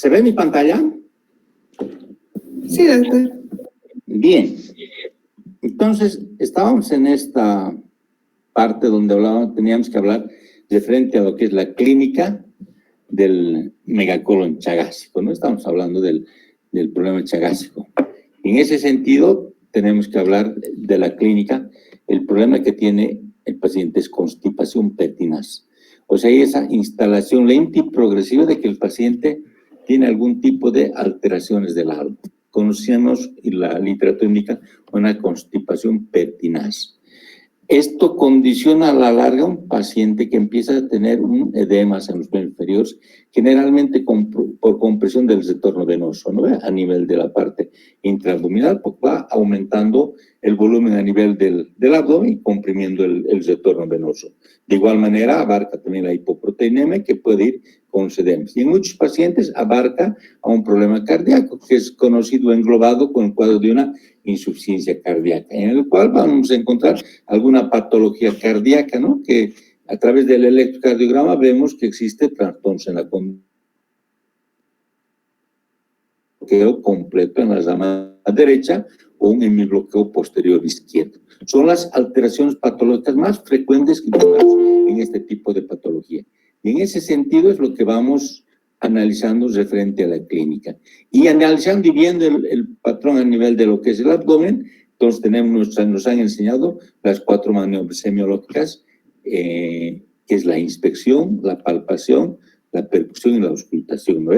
¿Se ve mi pantalla? Sí, doctor. Bien. Entonces, estábamos en esta parte donde teníamos que hablar referente a lo que es la clínica del megacolon chagásico, ¿no? Estamos hablando del problema chagásico. En ese sentido, tenemos que hablar de la clínica. El problema que tiene el paciente es constipación pertinaz. O sea, hay esa instalación lenta y progresiva de que el paciente tiene algún tipo de alteraciones del algo. Conocemos, y la literatura indica, una constipación pertinaz. Esto condiciona a la larga a un paciente que empieza a tener un edema en los miembros inferiores, generalmente por compresión del retorno venoso, ¿no? A nivel de la parte intraabdominal, porque va aumentando el volumen a nivel del abdomen y comprimiendo el retorno venoso. De igual manera, abarca también la hipoproteinemia, que puede ir con sedemas. Y en muchos pacientes abarca a un problema cardíaco, que es conocido englobado con el cuadro de una insuficiencia cardíaca, en el cual vamos a encontrar alguna patología cardíaca, ¿no? Que a través del electrocardiograma vemos que existe trastornos en la conducta, bloqueo completo en la rama derecha o un hemibloqueo posterior izquierdo. Son las alteraciones patológicas más frecuentes que tenemos en este tipo de patología. Y en ese sentido es lo que vamos analizando referente a la clínica. Y analizando y viendo el patrón a nivel de lo que es el abdomen, entonces nos han enseñado las 4 maniobras semiológicas, que es la inspección, la palpación, la percusión y la auscultación, ¿no?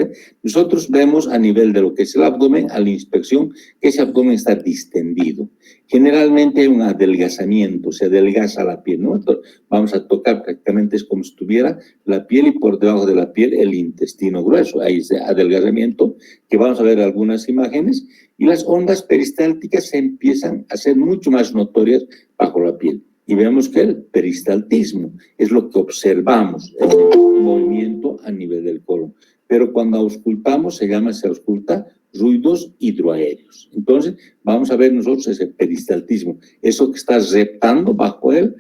Nosotros vemos a nivel de lo que es el abdomen, a la inspección, que ese abdomen está distendido. Generalmente hay un adelgazamiento, se adelgaza la piel, ¿no? Entonces, vamos a tocar prácticamente es como si estuviera la piel y por debajo de la piel el intestino grueso. Hay ese adelgazamiento que vamos a ver algunas imágenes y las ondas peristálticas se empiezan a ser mucho más notorias bajo la piel. Y vemos que el peristaltismo es lo que observamos, el movimiento a nivel del colon. Pero cuando auscultamos, se ausculta ruidos hidroaéreos. Entonces, vamos a ver nosotros ese peristaltismo, eso que está reptando bajo el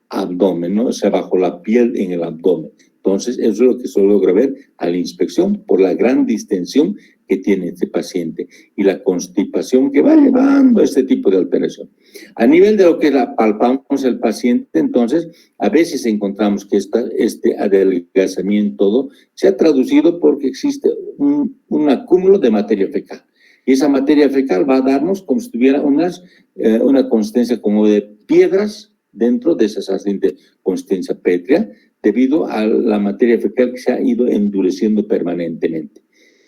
abdomen, ¿no? O sea, bajo la piel en el abdomen. Entonces, eso es lo que se logra ver a la inspección por la gran distensión que tiene este paciente y la constipación que va llevando a este tipo de alteración. A nivel de lo que palpamos el paciente, entonces, a veces encontramos que este adelgazamiento todo se ha traducido porque existe un acúmulo de materia fecal. Y esa materia fecal va a darnos como si tuviera una consistencia como de piedras dentro de esa consistencia pétrea, debido a la materia fecal que se ha ido endureciendo permanentemente.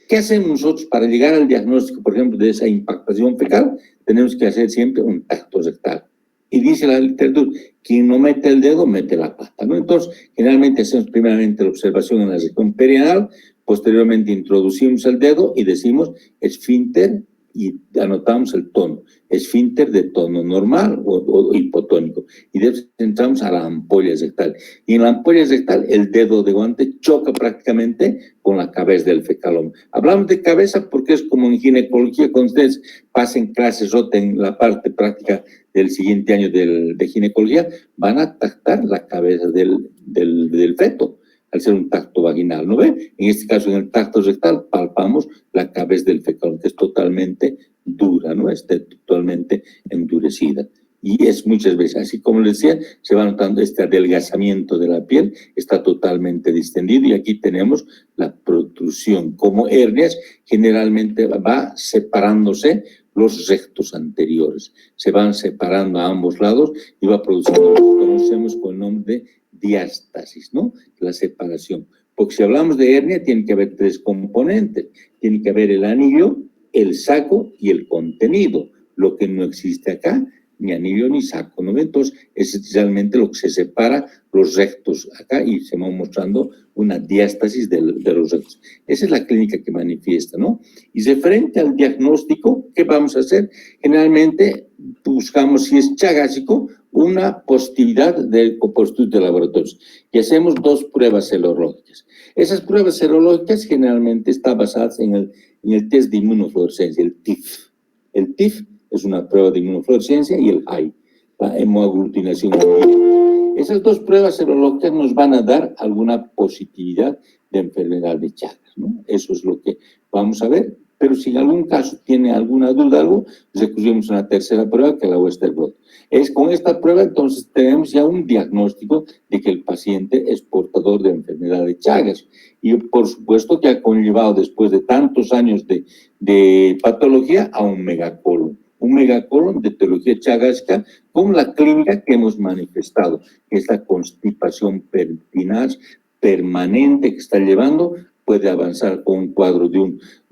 ¿Qué hacemos nosotros para llegar al diagnóstico, por ejemplo, de esa impactación fecal? Tenemos que hacer siempre un tacto rectal. Y dice la literatura, quien no mete el dedo, mete la pata, ¿no? Entonces, generalmente hacemos primeramente la observación en la región perianal, posteriormente introducimos el dedo y decimos esfínter y anotamos el tono, esfínter de tono normal o hipotónico, y después entramos a la ampolla rectal. Y en la ampolla rectal el dedo de guante choca prácticamente con la cabeza del fecaloma. Hablamos de cabeza porque es como en ginecología, cuando ustedes pasen clases o en la parte práctica del siguiente año de ginecología, van a tactar la cabeza del feto, al ser un tacto vaginal, ¿no ve? En este caso, en el tacto rectal, palpamos la cabeza del fecal, que es totalmente dura, ¿no? Está totalmente endurecida. Y es muchas veces, así como les decía, se va notando este adelgazamiento de la piel, está totalmente distendido, y aquí tenemos la protrusión. Como hernias, generalmente va separándose los rectos anteriores. Se van separando a ambos lados y va produciendo lo que conocemos con el nombre de diástasis, ¿no? La separación. Porque si hablamos de hernia, tiene que haber 3 componentes. Tiene que haber el anillo, el saco y el contenido. Lo que no existe acá, ni anillo ni saco, ¿no? Entonces, es realmente lo que se separa los rectos acá y se va mostrando una diástasis de los rectos. Esa es la clínica que manifiesta, ¿no? Y referente al diagnóstico, ¿qué vamos a hacer? Generalmente buscamos, si es chagásico, una positividad por estudios de laboratorios y hacemos 2 pruebas serológicas. Esas pruebas serológicas generalmente están basadas en el test de inmunofluorescencia, el TIF. El TIF es una prueba de inmunofluorescencia y el HAI, la hemoaglutinación. Esas 2 pruebas serológicas nos van a dar alguna positividad de enfermedad de Chagas, ¿no? Eso es lo que vamos a ver. Pero si en algún caso tiene alguna duda, algo, recurrimos a una tercera prueba, que es la Western Blot. Con esta prueba, entonces, tenemos ya un diagnóstico de que el paciente es portador de enfermedad de Chagas. Y, por supuesto, que ha conllevado, después de tantos años de patología, a un megacolon de etiología chagásica con la clínica que hemos manifestado, que es la constipación pertinaz permanente que está llevando, puede avanzar con un cuadro de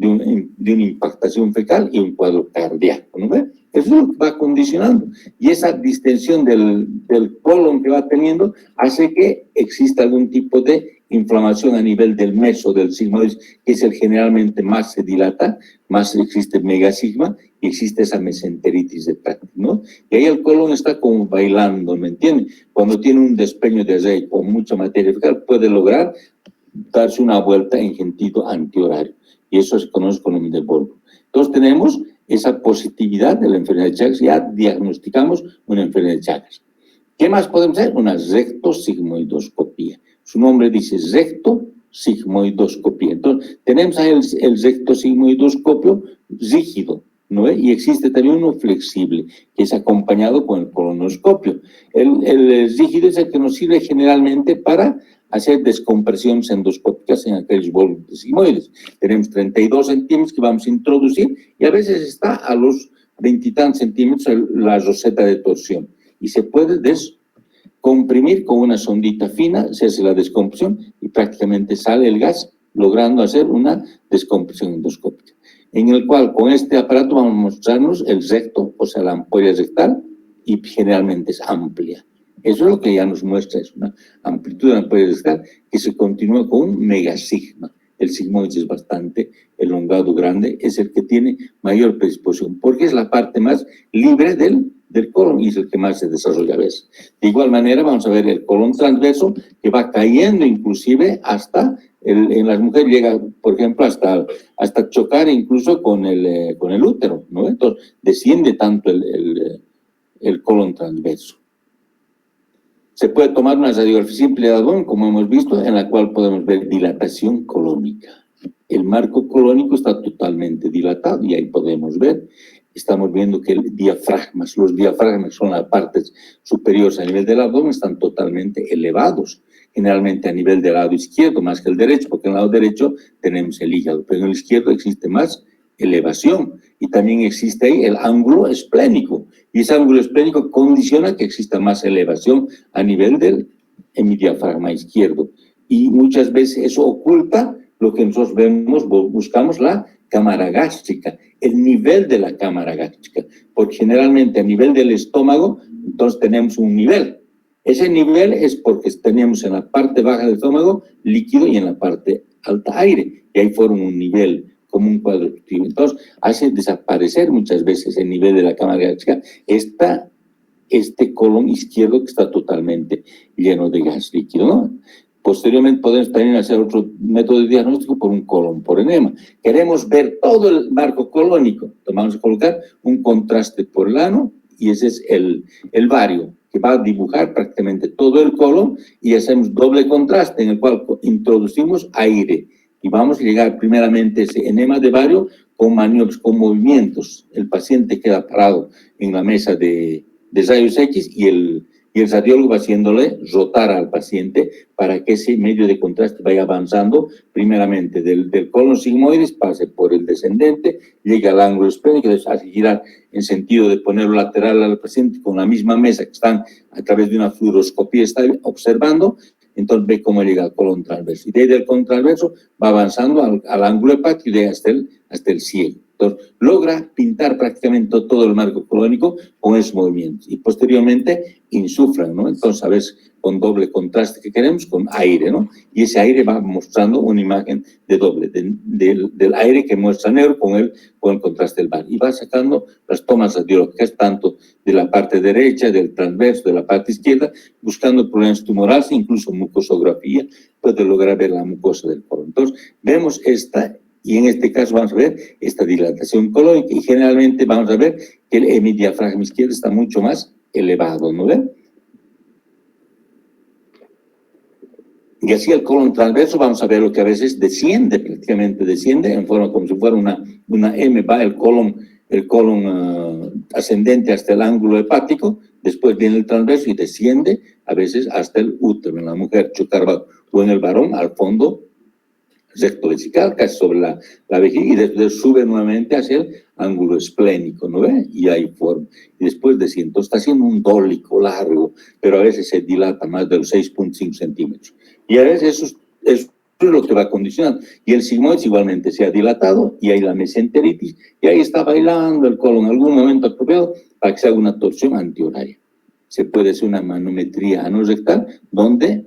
una impactación fecal y un cuadro cardíaco, ¿no ve? Eso es lo que va condicionando. Y esa distensión del colon que va teniendo hace que exista algún tipo de inflamación a nivel del meso, del sigmoides, que es el generalmente más se dilata, más existe megasigma y existe esa mesenteritis de Pratt, ¿no? Y ahí el colon está como bailando, ¿me entiende? Cuando tiene un despeño de aceite o mucha materia fecal, puede lograr darse una vuelta en sentido antihorario. Y eso se conoce con el nombre de Volvo. Entonces tenemos esa positividad de la enfermedad de Chagas, ya diagnosticamos una enfermedad de Chagas. ¿Qué más podemos hacer? Una rectosigmoidoscopía. Su nombre dice rectosigmoidoscopía. Entonces, tenemos ahí el rectosigmoidoscopio rígido, ¿no? Y existe también uno flexible, que es acompañado con el colonoscopio. El rígido es el que nos sirve generalmente para hacer descompresiones endoscópicas en aquellos volúmenes sigmoides. Tenemos 32 centímetros que vamos a introducir y a veces está a los 20 y tantos centímetros la roseta de torsión. Y se puede descomprimir con una sondita fina, se hace la descompresión y prácticamente sale el gas, logrando hacer una descompresión endoscópica. En el cual, con este aparato, vamos a mostrarnos el recto, o sea, la ampolla rectal, y generalmente es amplia. Eso es lo que ya nos muestra, es una amplitud de la ampolla rectal que se continúa con un megasigma. El sigmoide es bastante elongado, grande, es el que tiene mayor predisposición, porque es la parte más libre del colon y es el que más se desarrolla a veces. De igual manera, vamos a ver el colon transverso, que va cayendo inclusive hasta, en las mujeres llega, por ejemplo, hasta chocar incluso con el útero, ¿no? Entonces, desciende tanto el colon transverso. Se puede tomar una radiografía simple de abdomen, como hemos visto, en la cual podemos ver dilatación colónica. El marco colónico está totalmente dilatado y ahí podemos ver, estamos viendo que los diafragmas son las partes superiores a nivel del abdomen, están totalmente elevados, generalmente a nivel del lado izquierdo más que el derecho, porque en el lado derecho tenemos el hígado, pero en el izquierdo existe más elevación y también existe ahí el ángulo esplénico y ese ángulo esplénico condiciona que exista más elevación a nivel del hemidiafragma izquierdo y muchas veces eso oculta lo que nosotros vemos, buscamos la cámara gástrica, el nivel de la cámara gástrica, porque generalmente a nivel del estómago entonces tenemos un nivel. Ese nivel es porque tenemos en la parte baja del estómago líquido y en la parte alta aire y ahí forma un nivel como un cuadro obstructivo. Entonces, hace desaparecer muchas veces el nivel de la cámara gástrica este colon izquierdo que está totalmente lleno de gas líquido, ¿no? Posteriormente podemos también hacer otro método de diagnóstico por un colon por enema. Queremos ver todo el marco colónico. Vamos a colocar un contraste por el ano y ese es el vario, que va a dibujar prácticamente todo el colon y hacemos doble contraste en el cual introducimos aire. Y vamos a llegar primeramente a ese enema de vario con maniobras, con movimientos. El paciente queda parado en la mesa de rayos X y el radiólogo va haciéndole rotar al paciente para que ese medio de contraste vaya avanzando primeramente del colon sigmoides, pase por el descendente, llega al ángulo esplénico, hace girar en sentido de ponerlo lateral al paciente con la misma mesa que están a través de una fluoroscopía, está observando. Entonces ve cómo llega al colon transverso. Y desde el colon transverso va avanzando al ángulo hepático y llega hasta el ciego. Entonces logra pintar prácticamente todo el marco colónico con esos movimientos. Y posteriormente insuflan, ¿no? Entonces a veces con doble contraste que queremos, con aire, ¿no? Y ese aire va mostrando una imagen de doble, del aire que muestra negro con el contraste del bar. Y va sacando las tomas radiológicas tanto de la parte derecha, del transverso, de la parte izquierda, buscando problemas tumorales, incluso mucosografía, puede lograr ver la mucosa del colon. Entonces, vemos y en este caso vamos a ver esta dilatación colónica y generalmente vamos a ver que el hemidiafragma izquierdo está mucho más elevado, ¿no ven? Y así el colon transverso, vamos a ver lo que a veces desciende, prácticamente desciende en forma como si fuera una M, va el colon ascendente hasta el ángulo hepático, después viene el transverso y desciende a veces hasta el útero en la mujer, o en el varón al fondo rectovesical, casi sobre la vejiga, y después sube nuevamente hacia el ángulo esplénico, ¿no ve? Y ahí forma. Y después desciende. Entonces está haciendo un dólico largo, pero a veces se dilata más de los 6.5 centímetros. Y a veces eso es lo que va condicionando. Y el sigmoides igualmente se ha dilatado, y hay la mesenteritis, y ahí está bailando el colon en algún momento apropiado para que se haga una torsión antihoraria. Se puede hacer una manometría anorrectal donde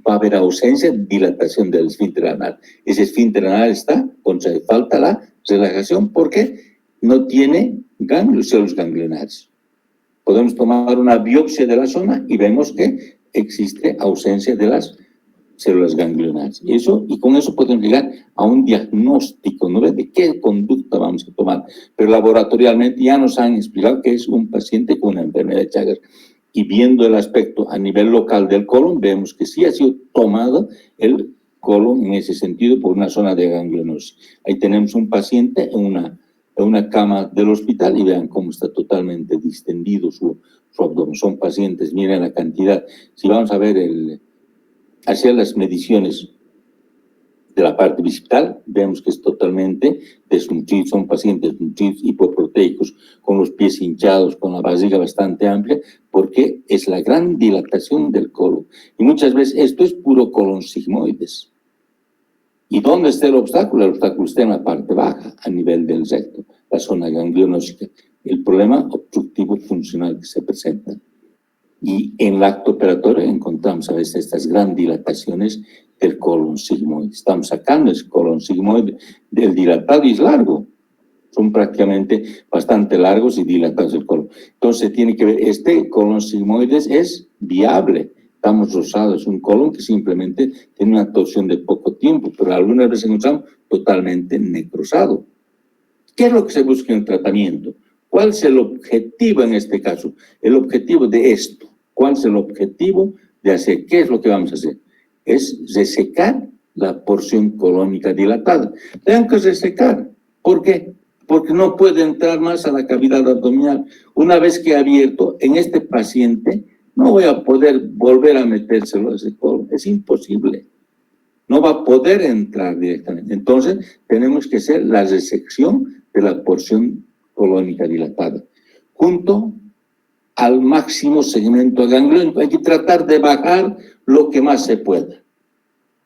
va a haber ausencia, dilatación del esfínter anal. Ese esfínter anal está, falta la relajación porque no tiene ganglios, células ganglionares. Podemos tomar una biopsia de la zona y vemos que existe ausencia de las células ganglionares. Y con eso podemos llegar a un diagnóstico, ¿no? De qué conducta vamos a tomar. Pero laboratorialmente ya nos han explicado que es un paciente con una enfermedad de Chagas. Y viendo el aspecto a nivel local del colon, vemos que sí ha sido tomado el colon en ese sentido por una zona de ganglionosis. Ahí tenemos un paciente en una cama del hospital y vean cómo está totalmente distendido su abdomen. Son pacientes, miren la cantidad. Si vamos a ver hacer las mediciones de la parte visital, vemos que es totalmente desnutrido, son pacientes nutridos, hipoproteicos, con los pies hinchados, con la barriga bastante amplia, porque es la gran dilatación del colon. Y muchas veces esto es puro colon sigmoides. ¿Y dónde está el obstáculo? El obstáculo está en la parte baja, a nivel del recto, la zona ganglionósica, el problema obstructivo funcional que se presenta. Y en el acto operatorio encontramos a veces estas grandes dilataciones del colon sigmoide. Estamos sacando ese colon sigmoide del dilatado y es largo. Son prácticamente bastante largos y dilatados el colon. Entonces tiene que ver, este colon sigmoide es viable. Estamos rosados, es un colon que simplemente tiene una torsión de poco tiempo, pero algunas veces encontramos totalmente necrosado. ¿Qué es lo que se busca en el tratamiento? ¿Cuál es el objetivo en este caso? El objetivo de esto. ¿Cuál es el objetivo de hacer? ¿Qué es lo que vamos a hacer? Es resecar la porción colónica dilatada. Tengo que resecar. ¿Por qué? Porque no puede entrar más a la cavidad abdominal. Una vez que he abierto, en este paciente no voy a poder volver a metérselo a ese colon. Es imposible. No va a poder entrar directamente. Entonces, tenemos que hacer la resección de la porción colónica dilatada, junto al máximo segmento gangliónico. Hay que tratar de bajar lo que más se pueda.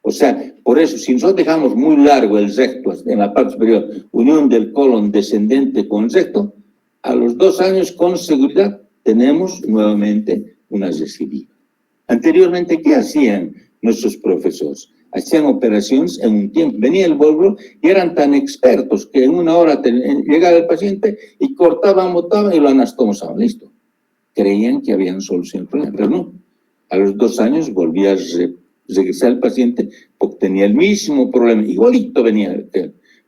O sea, por eso, si nosotros dejamos muy largo el recto en la parte superior, unión del colon descendente con el recto, a los 2 años con seguridad tenemos nuevamente una recidiva. Anteriormente, ¿qué hacían nuestros profesores? Hacían operaciones en un tiempo. Venía el volvo y eran tan expertos que en 1 hora llegaba el paciente y cortaban, botaban y lo anastomosaban. Listo. Creían que habían solucionado el problema, pero no. A los 2 años volvía a regresar el paciente porque tenía el mismo problema. Igualito venía,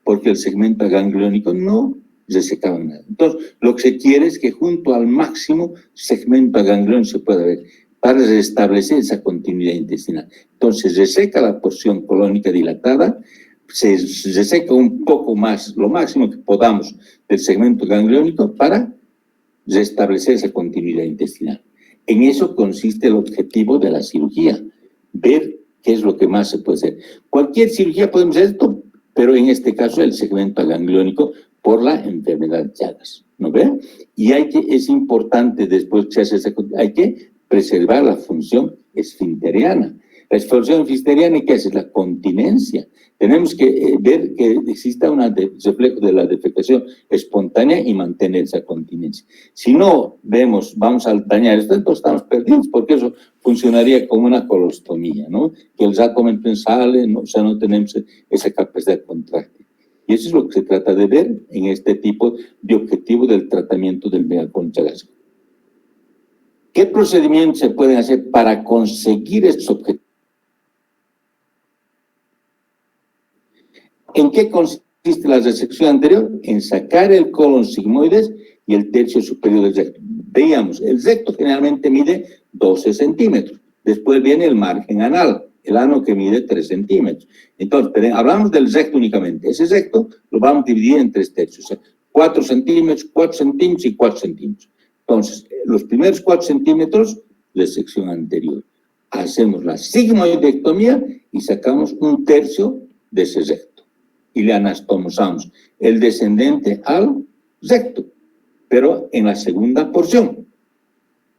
porque el segmento gangliónico no resecaba nada. Entonces, lo que se quiere es que junto al máximo segmento gangliónico se pueda ver, para restablecer esa continuidad intestinal. Entonces, reseca la porción colónica dilatada, se reseca un poco más, lo máximo que podamos, del segmento gangliónico para restablecer esa continuidad intestinal. En eso consiste el objetivo de la cirugía, ver qué es lo que más se puede hacer. Cualquier cirugía podemos hacer esto, pero en este caso el segmento gangliónico por la enfermedad de Chagas, ¿no ve? Y es importante después que se hace hay que preservar la función esfinteriana. La función esfinteriana, ¿qué hace? La continencia. Tenemos que ver que exista un reflejo de la defecación espontánea y mantener esa continencia. Si no vemos, vamos a dañar esto, entonces estamos perdidos, porque eso funcionaría como una colostomía, ¿no? Que el abdomen sale, ¿no? O sea, no tenemos esa capacidad contráctil. Y eso es lo que se trata de ver en este tipo de objetivo del tratamiento del megacolon chagásico. ¿Qué procedimientos se pueden hacer para conseguir estos objetivos? ¿En qué consiste la resección anterior? En sacar el colon sigmoides y el tercio superior del recto. Veíamos, el recto generalmente mide 12 centímetros. Después viene el margen anal, el ano que mide 3 centímetros. Entonces, hablamos del recto únicamente. Ese recto lo vamos a dividir en 3 tercios, o sea, 4 centímetros, 4 centímetros y 4 centímetros. Entonces, los primeros 4 centímetros de sección anterior. Hacemos la sigmoidectomía y sacamos 1/3 de ese recto. Y le anastomosamos el descendente al recto, pero en la segunda porción.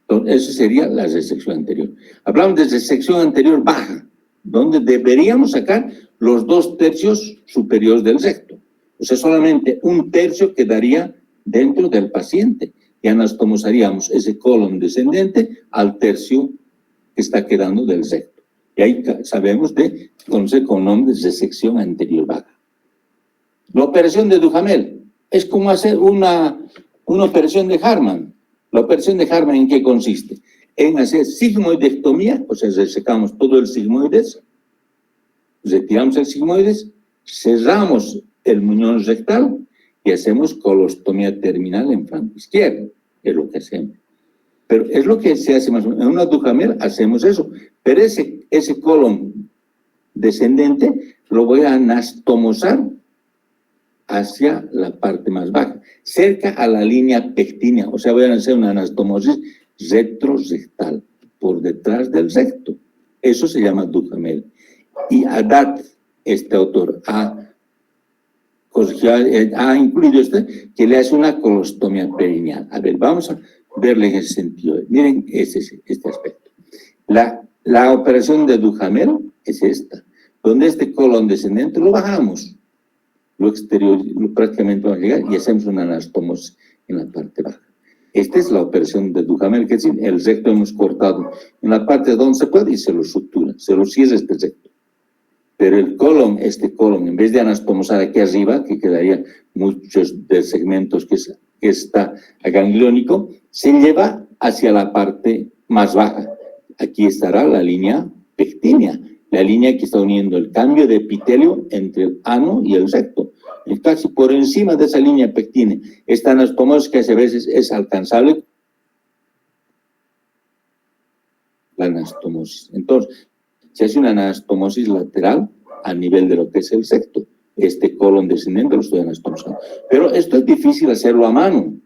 Entonces, esa sería la resección anterior. Hablamos de resección anterior baja, donde deberíamos sacar los 2 tercios superiores del recto. O sea, solamente 1/3 quedaría dentro del paciente y anastomosaríamos ese colon descendente al tercio que está quedando del recto. Y ahí sabemos conocer con nombre de resección anterior baja. La operación de Duhamel es como hacer una operación de Hartmann. La operación de Hartmann, ¿en qué consiste? En hacer sigmoidectomía, o sea, resecamos todo el sigmoides, retiramos el sigmoides, cerramos el muñón rectal y hacemos colostomía terminal en flanco izquierdo. Es lo que hacemos. Pero es lo que se hace más o menos. En una Duhamel hacemos eso. Pero ese colon descendente lo voy a anastomosar hacia la parte más baja, cerca a la línea pectínea. O sea, voy a hacer una anastomosis retrorectal, por detrás del recto. Eso se llama Duhamel. Y Haddad, este autor, ha incluido que le hace una colostomía perineal. A ver, vamos a verle en ese sentido. Miren este aspecto. La operación de Duhamel es esta, donde este colon descendente lo bajamos, lo exterior, prácticamente vamos a llegar y hacemos una anastomosis en la parte baja. Esta es la operación de Duhamel, que es decir, el recto hemos cortado en la parte donde se puede y se lo sutura, se lo cierra este recto. Pero el colon, en vez de anastomosar aquí arriba, que quedaría muchos de segmentos que está gangliónico, se lleva hacia la parte más baja. Aquí estará la línea pectínea, la línea que está uniendo el cambio de epitelio entre el ano y el recto. Y casi por encima de esa línea pectínea, esta anastomosis que a veces es alcanzable. La anastomosis. Entonces, se hace una anastomosis lateral a nivel de lo que es el recto. Este colon descendente lo estoy anastomosando. Pero esto es difícil hacerlo a mano,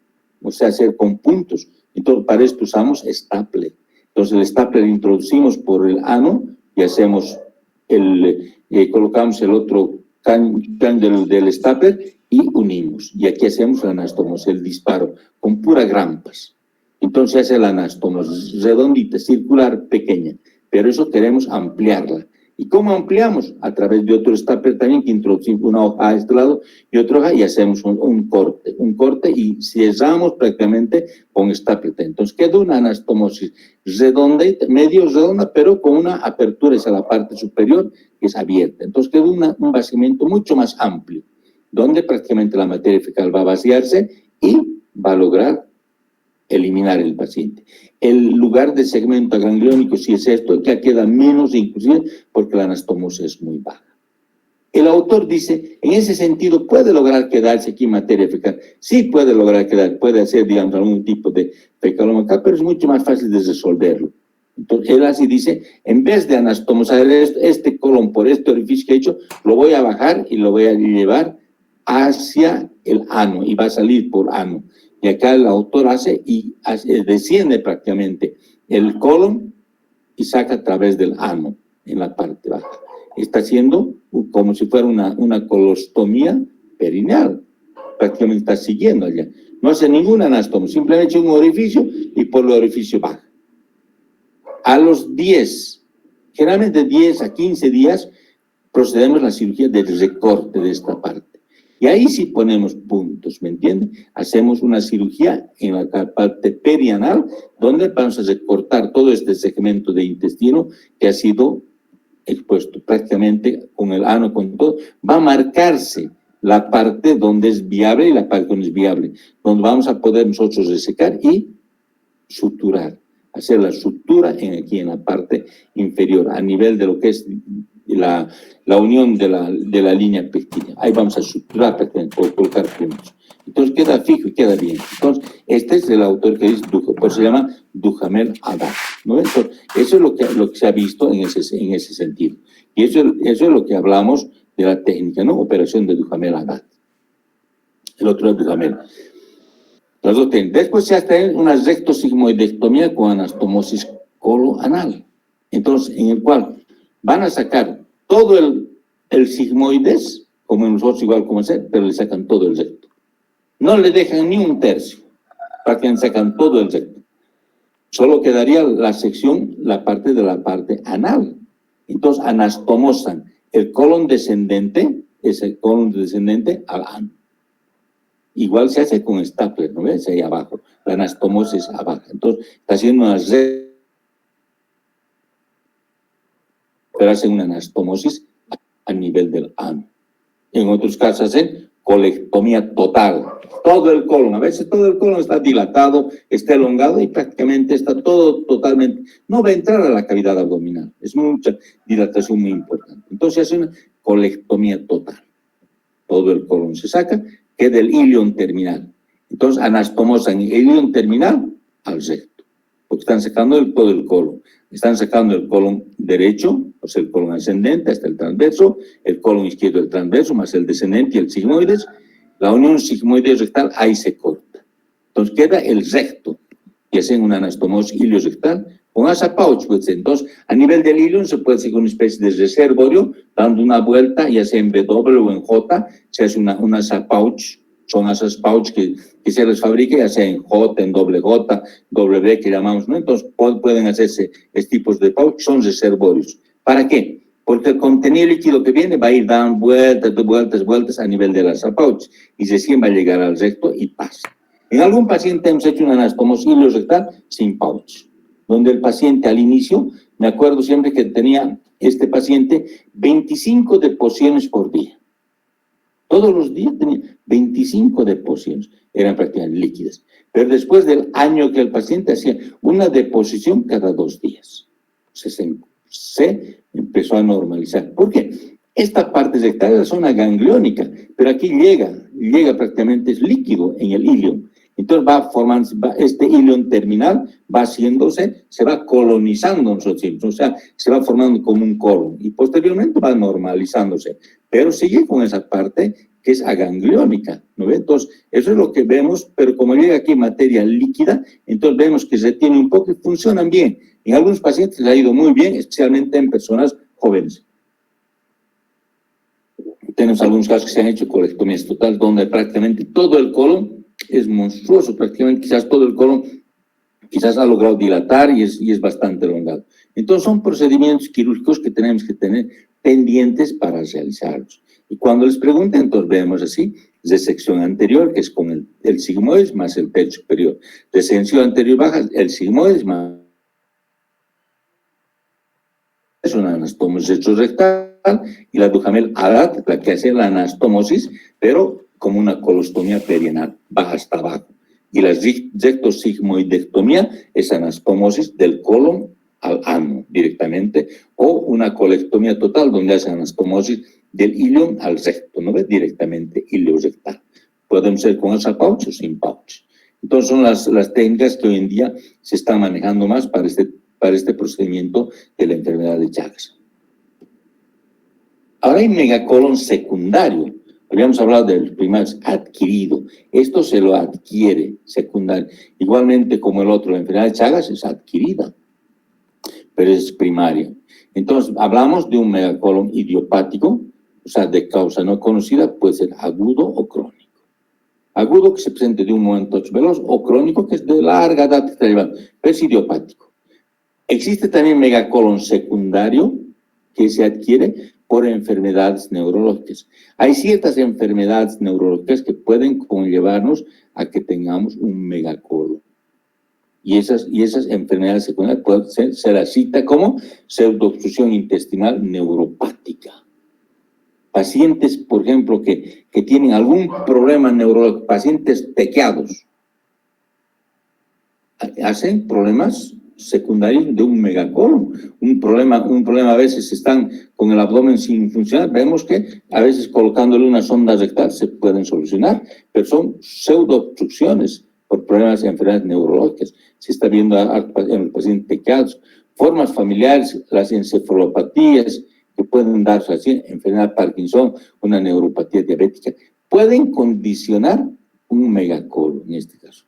o sea, hacer con puntos. Entonces, para esto usamos stapler. Entonces, el stapler introducimos por el ano y hacemos colocamos el otro can del stapler y unimos. Y aquí hacemos la anastomosis, el disparo, con puras grampas. Entonces, hace la anastomosis redondita, circular, pequeña. Pero eso queremos ampliarla. ¿Y cómo ampliamos? A través de otro stapler también, que introducimos una hoja a este lado y otra hoja y hacemos un corte y cerramos prácticamente con stapler. Entonces queda una anastomosis redonda, medio redonda, pero con una apertura hacia la parte superior que es abierta. Entonces queda un vaciamiento mucho más amplio, donde prácticamente la materia fecal va a vaciarse y va a lograr eliminar el paciente. El lugar de segmento gangliónico, si es esto, ya queda menos inclusive porque la anastomosis es muy baja. El autor dice, en ese sentido, ¿puede lograr quedarse aquí materia fecal? Sí puede lograr quedar, puede hacer, digamos, algún tipo de fecalomacal, pero es mucho más fácil de resolverlo. Entonces, él así dice, en vez de anastomosar este colon por este orificio que he hecho, lo voy a bajar y lo voy a llevar hacia el ano y va a salir por ano. Y acá el autor desciende prácticamente el colon y saca a través del ano en la parte baja. Está haciendo como si fuera una colostomía perineal. Prácticamente está siguiendo allá. No hace ninguna anastomosis, simplemente un orificio y por el orificio baja. A los 10, generalmente 10 a 15 días, procedemos a la cirugía de recorte de esta parte. Y ahí sí ponemos puntos, ¿me entienden? Hacemos una cirugía en la parte perianal, donde vamos a recortar todo este segmento de intestino que ha sido expuesto prácticamente con el ano, con todo. Va a marcarse la parte donde es viable y la parte donde es viable, donde vamos a poder nosotros resecar y suturar. Hacer la sutura aquí en la parte inferior, a nivel de lo que es la unión de la línea pectínea. Ahí vamos a suturar prácticamente, por colocar puntos. Entonces queda fijo y queda bien. Entonces, este es el autor que dice, por eso se llama Duhamel Haddad, ¿no? Eso es lo que se ha visto en ese sentido. Y eso es lo que hablamos de la técnica, ¿no? Operación de Duhamel Haddad. El otro es Duhamel. Las dos técnicas. Después se hace una rectosigmoidectomía con anastomosis coloanal. Entonces, en el cual van a sacar todo el sigmoides, como en nosotros igual como ser, pero le sacan todo el recto. No le dejan ni un tercio, para que sacan todo el recto. Solo quedaría la sección, la parte de la parte anal. Entonces, anastomosan el colon descendente, ese colon descendente al ano. Igual se hace con stapler, ¿no ves? Ahí abajo, la anastomosis abajo. Entonces, está haciendo una pero hacen una anastomosis a nivel del ano. En otros casos hacen colectomía total. Todo el colon, a veces todo el colon está dilatado, está elongado y prácticamente está todo totalmente, no va a entrar a la cavidad abdominal. Es mucha dilatación muy importante. Entonces hace una colectomía total. Todo el colon se saca, queda el ilion terminal. Entonces anastomosan el ilion terminal al recto, porque están sacando todo el colon. Están sacando el colon derecho, o sea, el colon ascendente hasta el transverso, el colon izquierdo el transverso, más el descendente y el sigmoides. La unión sigmoides rectal ahí se corta. Entonces queda el recto, y hacen una anastomosis iliorectal con asa pouch. Pues, entonces, a nivel del ilion se puede hacer una especie de reservorio, dando una vuelta, ya sea en W o en J, se hace una asa pouch. Son esas pouch que se les fabrica, ya sea en J, en doble J, W que llamamos, ¿no? Entonces pueden hacerse estos tipos de pouch, son reservorios. ¿Para qué? Porque el contenido líquido que viene va a ir dando vueltas a nivel de las pouch y recién va a llegar al recto y pasa. En algún paciente hemos hecho una anastomosis iliorectal sin pouch, donde el paciente al inicio, me acuerdo siempre que tenía este paciente 25 deposiciones por día. Todos los días tenía 25 deposiciones, eran prácticamente líquidas. Pero después del año que el paciente hacía una deposición cada 2 días, se empezó a normalizar. ¿Por qué? Esta parte rectal es la zona gangliónica, pero aquí llega prácticamente, es líquido en el ilion. Entonces va formando, este ilion terminal va haciéndose, se va colonizando nosotros, o sea, se va formando como un colon y posteriormente va normalizándose, pero sigue con esa parte que es agangliónica, ¿no ve? Entonces, eso es lo que vemos, pero como llega aquí materia líquida, entonces vemos que se tiene un poco y funcionan bien. En algunos pacientes les ha ido muy bien, especialmente en personas jóvenes. Tenemos algunos casos que se han hecho colectomías totales, donde prácticamente todo el colon es monstruoso, prácticamente quizás todo el colon quizás ha logrado dilatar y es bastante elongado. Entonces son procedimientos quirúrgicos que tenemos que tener pendientes para realizarlos. Y cuando les pregunten, entonces vemos así, resección anterior, que es con el sigmoides más el pecho superior. Resección anterior baja, el sigmoides más es una anastomosis retrorectal, y la Duhamel Haddad, la que hace la anastomosis, pero como una colostomía perianal, baja hasta abajo. Y la rectosigmoidectomía es anastomosis del colon al ano directamente, o una colectomía total donde hace anastomosis del ilion al recto, ¿no ves? Directamente iliorectal. Pueden ser con asa pouch o sin pouch. Entonces son las técnicas que hoy en día se están manejando más para este procedimiento de la enfermedad de Chagas. Ahora hay megacolon secundario. Habíamos hablado del primario adquirido. Esto se lo adquiere secundario. Igualmente como el otro, la enfermedad de Chagas es adquirida, pero es primaria. Entonces, hablamos de un megacolon idiopático, o sea, de causa no conocida, puede ser agudo o crónico. Agudo que se presente de un momento veloz, o crónico que es de larga data, pero es idiopático. Existe también megacolon secundario que se adquiere por enfermedades neurológicas. Hay ciertas enfermedades neurológicas que pueden conllevarnos a que tengamos un megacolon. Y esas enfermedades secundarias pueden ser, se las cita como pseudoobstrucción intestinal neuropática. Pacientes, por ejemplo, que tienen algún problema neurológico, pacientes tequeados, hacen problemas secundarios de un megacolon. Un problema a veces están con el abdomen sin funcionar. Vemos que a veces colocándole una sonda rectal se pueden solucionar, pero son pseudoobstrucciones por problemas de enfermedades neurológicas. Se está viendo en los pacientes pequeños, formas familiares, las encefalopatías que pueden darse así, enfermedad de Parkinson, una neuropatía diabética, pueden condicionar un megacolon en este caso.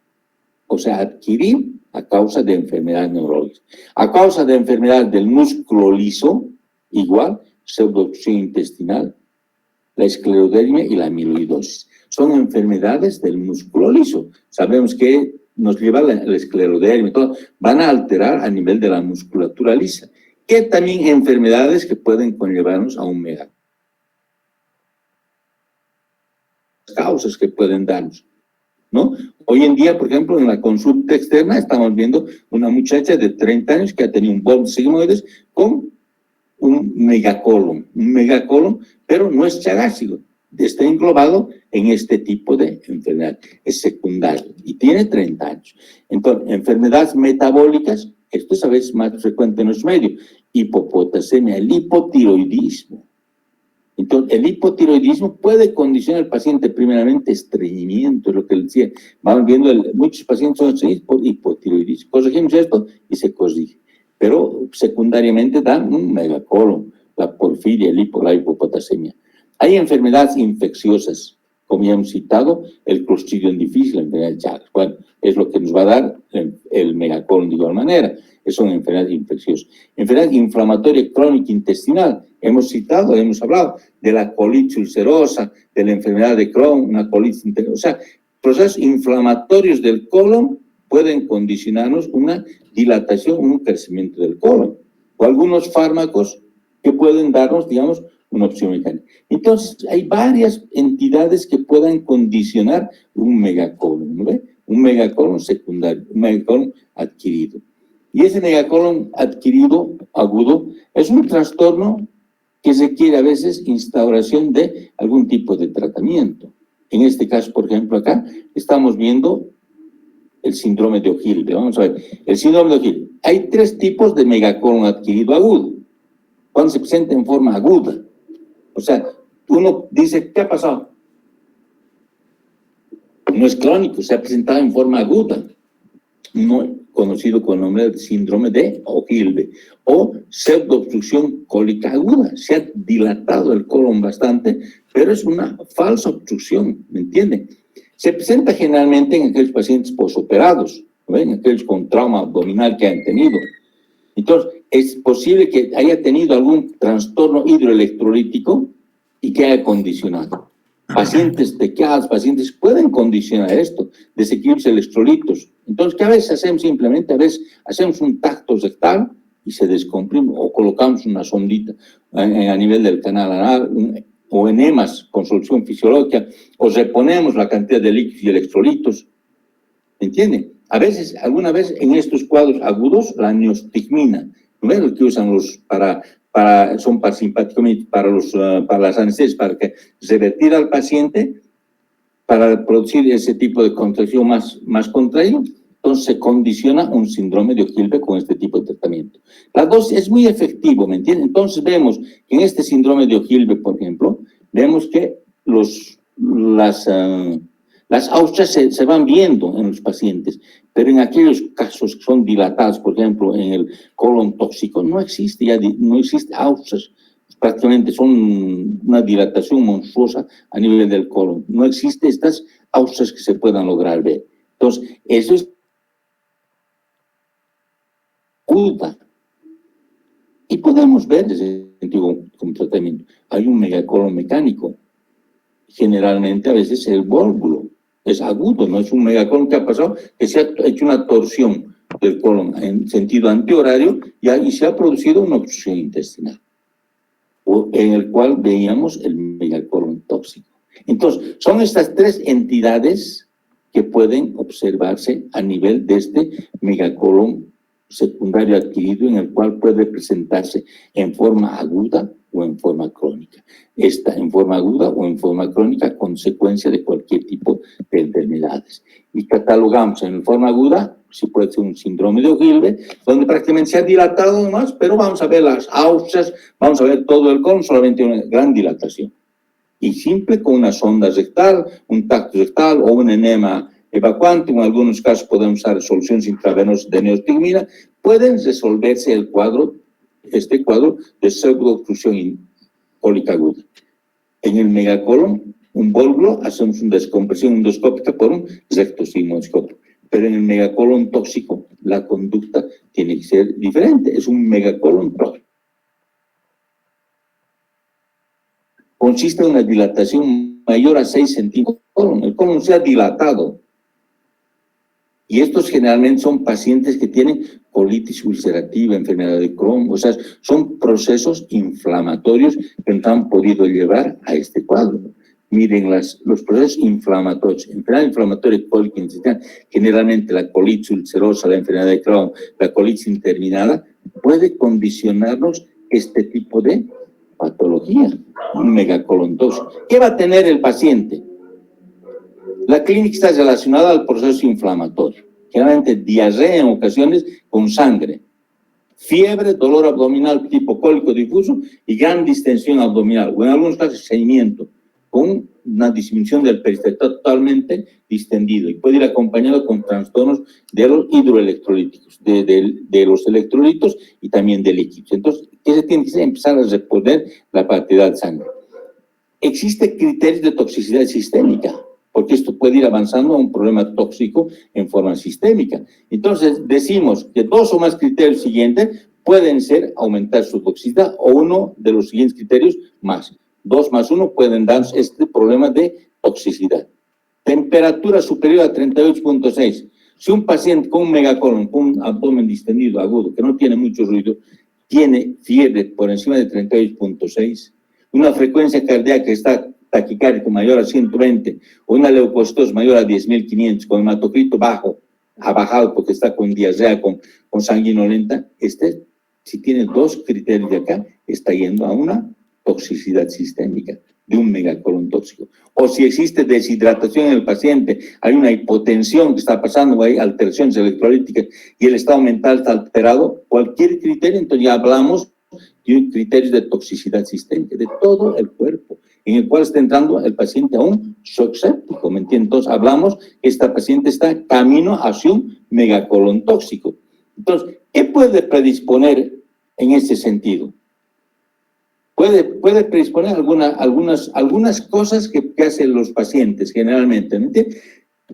O sea, adquirir a causa de enfermedades neurológicas. A causa de enfermedades del músculo liso, igual, pseudoobstrucción intestinal, la esclerodermia y la amiloidosis. Son enfermedades del músculo liso. Sabemos que nos lleva la esclerodermia y todo, van a alterar a nivel de la musculatura lisa. Que también enfermedades que pueden conllevarnos a un megacolon. Causas que pueden darnos, ¿no? Hoy en día, por ejemplo, en la consulta externa estamos viendo una muchacha de 30 años que ha tenido un bolo de sigmoides con un megacolon, pero no es chagásico, está englobado en este tipo de enfermedad, es secundario y tiene 30 años. Entonces, enfermedades metabólicas, esto es a veces más frecuente en los medios, hipopotasemia, el hipotiroidismo. Entonces, el hipotiroidismo puede condicionar al paciente primeramente estreñimiento, es lo que le decía. Vamos viendo, muchos pacientes son estreñidos por hipotiroidismo. Corregimos esto y se corrige. Pero secundariamente dan un megacolon, la porfiria, la hipopotasemia. Hay enfermedades infecciosas, como ya hemos citado, el Clostridium difficile, la enfermedad de Chagas. Bueno, es lo que nos va a dar el megacolon de igual manera. Son enfermedades infecciosas. Enfermedad inflamatoria crónica intestinal. Hemos citado, hemos hablado de la colitis ulcerosa, de la enfermedad de Crohn, una colitis intestinal. O sea, procesos inflamatorios del colon pueden condicionarnos una dilatación, un crecimiento del colon. O algunos fármacos que pueden darnos, digamos, una opción mecánica. Entonces, hay varias entidades que puedan condicionar un megacolon, ¿no ve? Un megacolon secundario, un megacolon adquirido. Y ese megacolon adquirido agudo es un trastorno que requiere a veces instauración de algún tipo de tratamiento. En este caso, por ejemplo, acá estamos viendo el síndrome de O'Hilde. Vamos a ver, el síndrome de O'Hilde. Hay 3 tipos de megacolon adquirido agudo. Cuando se presenta en forma aguda. O sea, uno dice, ¿qué ha pasado? No es crónico, se ha presentado en forma aguda. No conocido con el nombre de síndrome de O'Hilde o pseudoobstrucción cólica aguda. Se ha dilatado el colon bastante, pero es una falsa obstrucción, ¿me entienden? Se presenta generalmente en aquellos pacientes posoperados, ¿no ven? Aquellos con trauma abdominal que han tenido. Entonces, es posible que haya tenido algún trastorno hidroelectrolítico y que haya condicionado. Pacientes tequiados, pacientes pueden condicionar esto, desequilibrios electrolitos. Entonces, ¿qué a veces hacemos? Simplemente a veces hacemos un tacto rectal y se descomprime, o colocamos una sondita a nivel del canal anal, o enemas con solución fisiológica, o reponemos la cantidad de líquidos y electrolitos. ¿Entienden? A veces, alguna vez en estos cuadros agudos, la neostigmina, ¿no ven? Lo que usan son parasimpáticamente para las anestesias, para que revertir al paciente, para producir ese tipo de contracción más contraído. Entonces se condiciona un síndrome de O'Hilde con este tipo de tratamiento. La dosis es muy efectivo, ¿me entienden? Entonces vemos que en este síndrome de O'Hilde, por ejemplo, vemos que las austrias se van viendo en los pacientes, pero en aquellos casos que son dilatados, por ejemplo, en el colon tóxico, no existe austrias, prácticamente son una dilatación monstruosa a nivel del colon. No existen estas austrias que se puedan lograr ver. Entonces, eso es aguda. Y podemos ver desde como tratamiento. Hay un megacolon mecánico. Generalmente, a veces, el vólvulo es agudo, no es un megacolon que ha pasado, que se ha hecho una torsión del colon en sentido antihorario y se ha producido una obstrucción intestinal, en el cual veíamos el megacolon tóxico. Entonces, son estas 3 entidades que pueden observarse a nivel de este megacolon secundario adquirido, en el cual puede presentarse en forma aguda o en forma crónica. Esta en forma aguda o en forma crónica, consecuencia de cualquier tipo de enfermedades. Y catalogamos en forma aguda, si puede ser un síndrome de O'Hilde, donde prácticamente se ha dilatado más, pero vamos a ver las austrias, vamos a ver todo el colon, solamente una gran dilatación. Y simple con una sonda rectal, un tacto rectal o un enema evacuante, en algunos casos podemos usar soluciones intravenosas de neostigmina, pueden resolverse el cuadro, este cuadro de pseudoobstrucción cólica aguda. En el megacolon, un volvulo, hacemos una descompresión endoscópica por un rectosigmoidoscopio. Pero en el megacolon tóxico, la conducta tiene que ser diferente. Es un megacolon tóxico. Consiste en una dilatación mayor a 6 centímetros del colon. El colon se ha dilatado. Y estos generalmente son pacientes que tienen colitis ulcerativa, enfermedad de Crohn, o sea, son procesos inflamatorios que nos han podido llevar a este cuadro. Miren los procesos inflamatorios, enfermedad inflamatoria cólica intestinal, generalmente la colitis ulcerosa, la enfermedad de Crohn, la colitis interminada, puede condicionarnos este tipo de patología, un megacolon tóxico. ¿Qué va a tener el paciente? La clínica está relacionada al proceso inflamatorio, generalmente diarrea en ocasiones con sangre, fiebre, dolor abdominal tipo cólico difuso y gran distensión abdominal, o en algunos casos seguimiento, con una disminución del peristalto totalmente distendido y puede ir acompañado con trastornos de los hidroelectrolíticos, de los electrolitos y también de líquidos. Entonces, ¿qué se tiene que hacer? Empezar a reponer la cantidad de sangre. Existen criterios de toxicidad sistémica, porque esto puede ir avanzando a un problema tóxico en forma sistémica. Entonces, decimos que 2 o más criterios siguientes pueden ser aumentar su toxicidad o uno de los siguientes criterios más. 2 más 1 pueden dar este problema de toxicidad. Temperatura superior a 38.6. Si un paciente con un megacolon, con un abdomen distendido agudo, que no tiene mucho ruido, tiene fiebre por encima de 38.6, una frecuencia cardíaca que está taquicárdico mayor a 120 o una leucocitosis mayor a 10.500 con hematocrito bajo, ha bajado porque está con diarrea, con sanguinolenta, si tiene 2 criterios de acá, está yendo a una toxicidad sistémica de un megacolon tóxico. O si existe deshidratación en el paciente, hay una hipotensión que está pasando, hay alteraciones electrolíticas y el estado mental está alterado, cualquier criterio, entonces ya hablamos de criterios de toxicidad sistémica de todo el cuerpo, en el cual está entrando el paciente a un shock séptico, ¿me entiendes? Entonces hablamos que esta paciente está camino hacia un megacolon tóxico. Entonces, ¿qué puede predisponer en ese sentido? Puede predisponer algunas cosas que hacen los pacientes generalmente, ¿me entiendes?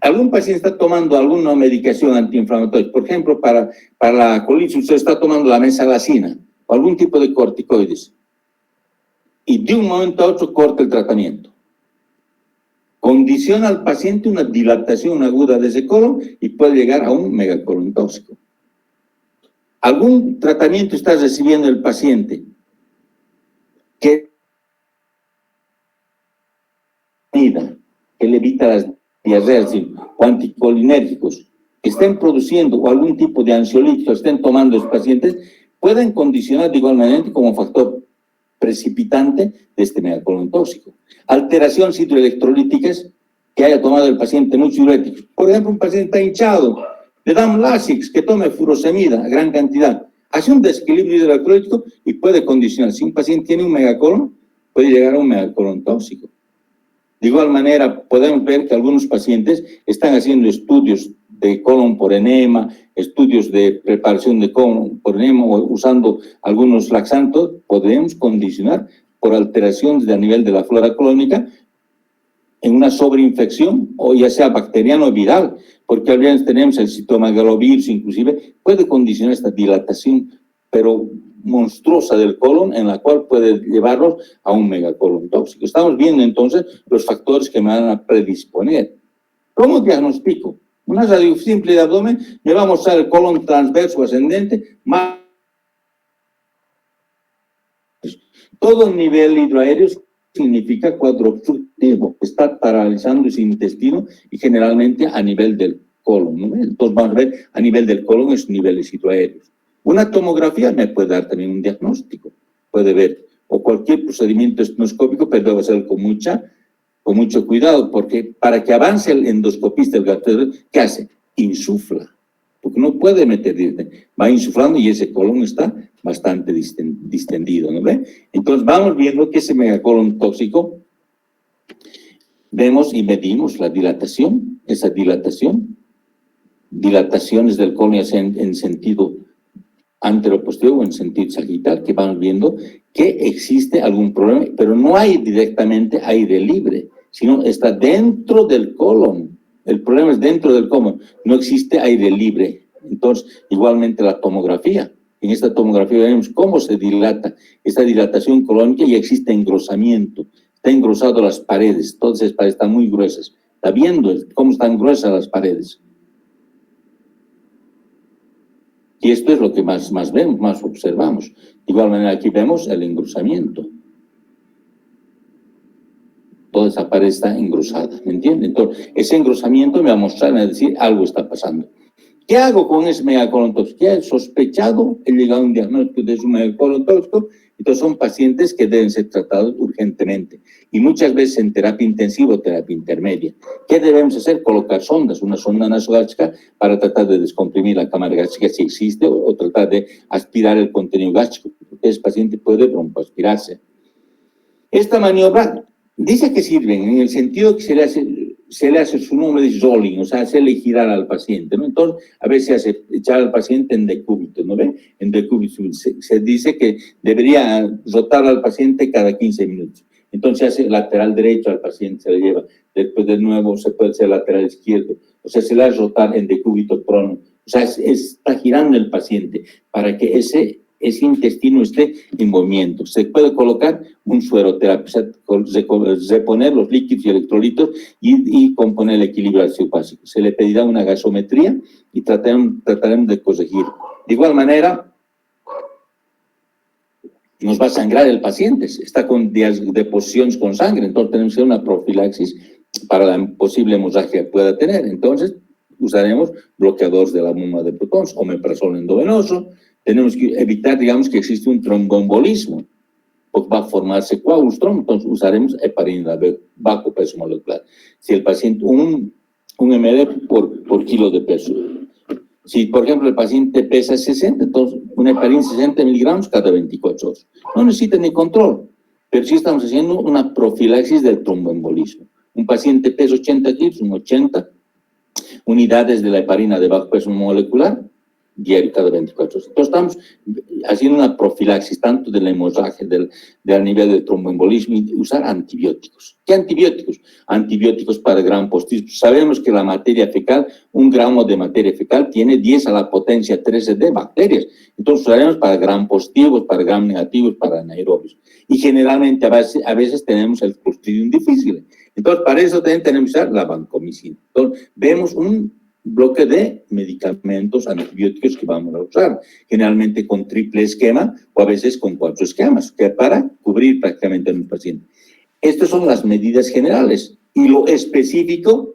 Algún paciente está tomando alguna medicación antiinflamatoria, por ejemplo, para la colitis usted está tomando la mesalazina o algún tipo de corticoides y de un momento a otro corta el tratamiento. Condiciona al paciente una dilatación aguda de ese colon y puede llegar a un megacolon tóxico. Algún tratamiento está recibiendo el paciente que le evita las diarreas o anticolinérgicos que estén produciendo o algún tipo de ansiolítico estén tomando los pacientes, pueden condicionar de igual manera como factor precipitante de este megacolon tóxico. Alteraciones hidroelectrolíticas que haya tomado el paciente muchos diuréticos. Por ejemplo, un paciente está hinchado, le dan Lasix, que tome furosemida a gran cantidad. Hace un desequilibrio hidroelectrolítico y puede condicionar. Si un paciente tiene un megacolon, puede llegar a un megacolon tóxico. De igual manera, podemos ver que algunos pacientes están haciendo estudios de colon por enema, estudios de preparación de colon por enema o usando algunos laxantes, podemos condicionar por alteraciones a nivel de la flora colónica en una sobreinfección o ya sea bacteriano o viral, porque a veces tenemos el citomegalovirus, inclusive puede condicionar esta dilatación, pero monstruosa del colon, en la cual puede llevarlos a un megacolon tóxico. Estamos viendo entonces los factores que me van a predisponer. ¿Cómo diagnostico? Una radio simple de abdomen me va a mostrar el colon transverso ascendente, más todo el nivel hidroaéreo significa cuadro obstructivo, está paralizando ese intestino y generalmente a nivel del colon, ¿no? Entonces vamos a ver a nivel del colon esos niveles hidroaéreos. Una tomografía me puede dar también un diagnóstico, puede ver, o cualquier procedimiento endoscópico, pero debe ser con mucho cuidado, porque para que avance el endoscopista, el gastroenterólogo, ¿qué hace? Insufla, porque no puede meter, va insuflando y ese colon está bastante distendido, ¿no ve? Entonces vamos viendo que ese megacolon tóxico vemos y medimos la dilatación, esa dilataciones del colon en sentido anteroposterior o en sentido sagital, que vamos viendo que existe algún problema, pero no hay directamente aire libre, sino está dentro del colon. El problema es dentro del colon, no existe aire libre. Entonces, igualmente la tomografía. En esta tomografía vemos cómo se dilata esta dilatación colónica y existe engrosamiento. Está engrosado las paredes, todas esas paredes están muy gruesas. Está viendo cómo están gruesas las paredes. Y esto es lo que más vemos, más observamos. De igual manera aquí vemos el engrosamiento. Toda esa pared está engrosada, ¿me entienden? Entonces, ese engrosamiento me va a mostrar, me va a decir, algo está pasando. ¿Qué hago con ese megacolon tóxico? Ya he sospechado, he llegado a un diagnóstico de un megacolon tóxico, entonces son pacientes que deben ser tratados urgentemente y muchas veces en terapia intensiva o terapia intermedia. ¿Qué debemos hacer? Colocar sondas, una sonda nasogástrica para tratar de descomprimir la cámara gástrica si existe o tratar de aspirar el contenido gástrico, porque ese paciente puede broncoaspirarse. Esta maniobra dice que sirven en el sentido que se le hace su nombre de rolling, o sea, hacerle girar al paciente, ¿no? Entonces, a veces se hace echar al paciente en decúbito, ¿no ven? En decúbito se dice que debería rotar al paciente cada 15 minutos. Entonces, se hace lateral derecho al paciente, se le lleva. Después de nuevo se puede hacer lateral izquierdo. O sea, se le hace rotar en decúbito prono. O sea, está girando el paciente para que ese intestino esté en movimiento. Se puede colocar un sueroterapia, o sea, reponer los líquidos y electrolitos y componer el equilibrio ácido-básico. Se le pedirá una gasometría y trataremos de corregir. De igual manera, nos va a sangrar el paciente, está con deposiciones con sangre, entonces tenemos que hacer una profilaxis para la posible hemorragia que pueda tener. Entonces, usaremos bloqueadores de la bomba de protones, omeprazol endovenoso. Tenemos que evitar, digamos, que existe un tromboembolismo, porque va a formarse coágulos trombo, entonces usaremos heparina bajo peso molecular. Si el paciente, un ml por kilo de peso. Si, por ejemplo, el paciente pesa 60, entonces una heparina 60 miligramos cada 24 horas. No necesita ni control, pero sí estamos haciendo una profilaxis del tromboembolismo. Un paciente pesa 80 kilos, son 80 unidades de la heparina de bajo peso molecular, diario, cada 24 horas. Entonces, estamos haciendo una profilaxis tanto de la hemorragia, del nivel de tromboembolismo y usar antibióticos. ¿Qué antibióticos? Antibióticos para gram positivos. Sabemos que la materia fecal, 1 gramo de materia fecal tiene 10 a la potencia 13 de bacterias. Entonces, usaremos para gram positivos, para gram negativos, para anaerobios. Y generalmente, a veces tenemos el Clostridium difficile. Entonces, para eso también tenemos que usar la vancomicina. Entonces, vemos un bloque de medicamentos antibióticos que vamos a usar, generalmente con triple esquema o a veces con 4 esquemas, que para cubrir prácticamente a un paciente. Estas son las medidas generales y lo específico,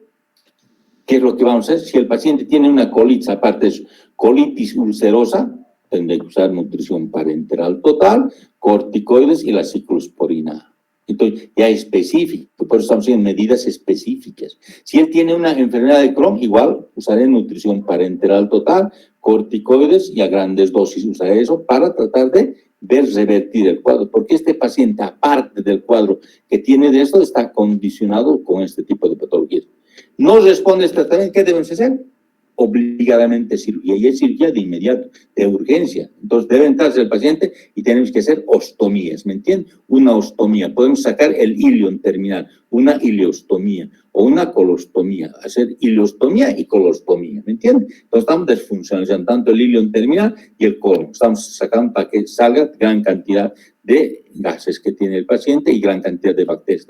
¿qué es lo que vamos a hacer? Si el paciente tiene una colitis, aparte de colitis ulcerosa, tendrá que usar nutrición parenteral total, corticoides y la ciclosporina. Entonces, ya específico, por eso estamos en medidas específicas. Si él tiene una enfermedad de Crohn, igual usaré nutrición parenteral total, corticoides y a grandes dosis usaré eso para tratar de revertir el cuadro, porque este paciente, aparte del cuadro que tiene de esto, está condicionado con este tipo de patologías. No responde este tratamiento, ¿qué debemos hacer? Obligadamente cirugía, y es cirugía de inmediato, de urgencia. Entonces debe entrarse el paciente y tenemos que hacer ostomías, ¿me entienden? Una ostomía, podemos sacar el ilion terminal, una ileostomía o una colostomía, hacer ileostomía y colostomía, ¿me entienden? Entonces estamos desfuncionalizando tanto el ilion terminal y el colon, estamos sacando para que salga gran cantidad de gases que tiene el paciente y gran cantidad de bacterias,